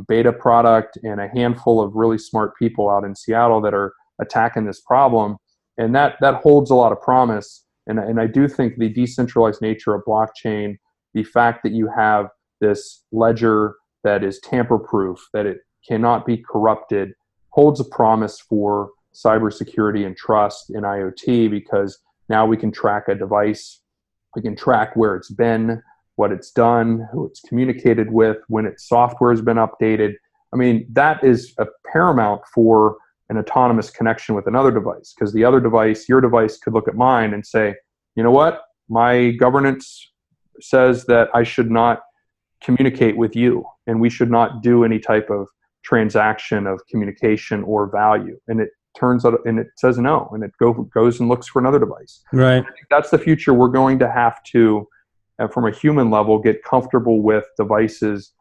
beta product and a handful of really smart people out in Seattle that are attacking this problem. And that holds a lot of promise. And I do think the decentralized nature of blockchain, the fact that you have this ledger that is tamper-proof, that it cannot be corrupted, holds a promise for cybersecurity and trust in IoT, because now we can track a device, we can track where it's been, what it's done, who it's communicated with, when its software has been updated. I mean, that is a paramount for an autonomous connection with another device, because the other device, your device, could look at mine and say, you know what, my governance says that I should not communicate with you, and we should not do any type of transaction of communication or value. And it turns out, and it says no, and it goes and looks for another device. Right. I think that's the future. We're going to have to, from a human level, get comfortable with devices,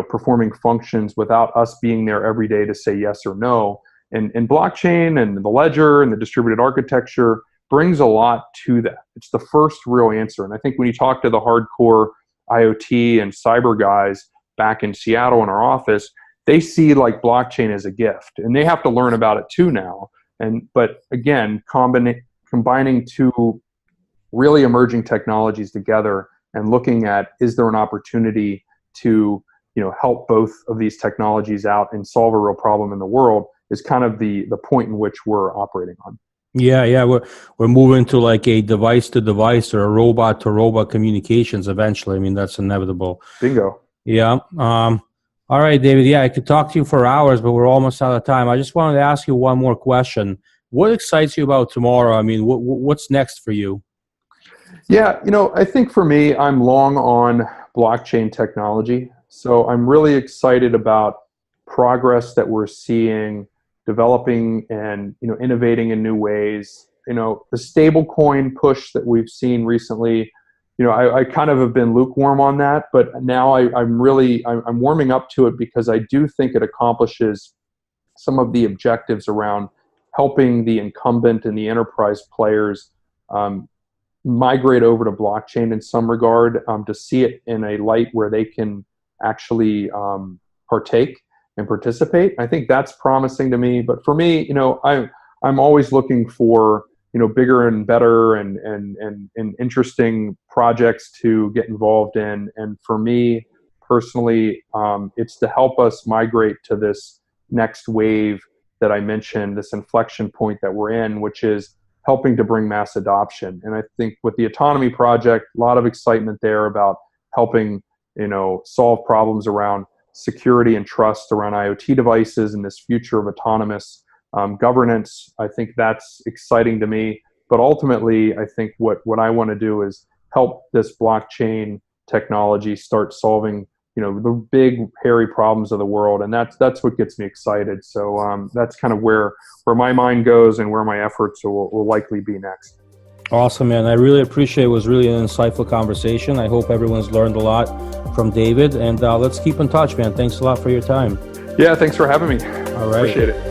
performing functions without us being there every day to say yes or no. And blockchain and the ledger and the distributed architecture brings a lot to that. It's the first real answer. And I think when you talk to the hardcore IoT and cyber guys back in Seattle in our office, they see like blockchain as a gift, and they have to learn about it too now. But again, combining two really emerging technologies together and looking at, is there an opportunity to help both of these technologies out and solve a real problem in the world, is kind of the point in which we're operating on. Yeah, we're moving to like a device to device or a robot to robot communications eventually. I mean, that's inevitable. Bingo. Yeah. All right, David. Yeah, I could talk to you for hours, but we're almost out of time. I just wanted to ask you one more question. What excites you about tomorrow? I mean, what's next for you? Yeah, I think for me, I'm long on blockchain technology. So I'm really excited about progress that we're seeing developing and innovating in new ways. The stablecoin push that we've seen recently, I kind of have been lukewarm on that, but now I'm warming up to it, because I do think it accomplishes some of the objectives around helping the incumbent and the enterprise players migrate over to blockchain in some regard, to see it in a light where they can actually partake and participate. I think that's promising to me. But for me, I'm always looking for bigger and better and interesting projects to get involved in. And for me personally, it's to help us migrate to this next wave that I mentioned, this inflection point that we're in, which is helping to bring mass adoption. And I think with the Atonomi project, a lot of excitement there about helping solve problems around security and trust around IoT devices and this future of autonomous governance. I think that's exciting to me. But ultimately, I think what I want to do is help this blockchain technology start solving the big, hairy problems of the world. And that's what gets me excited. So that's kind of where my mind goes and where my efforts will likely be next. Awesome, man. I really appreciate it. It was really an insightful conversation. I hope everyone's learned a lot from David. And let's keep in touch, man. Thanks a lot for your time. Yeah, thanks for having me. All right. Appreciate it.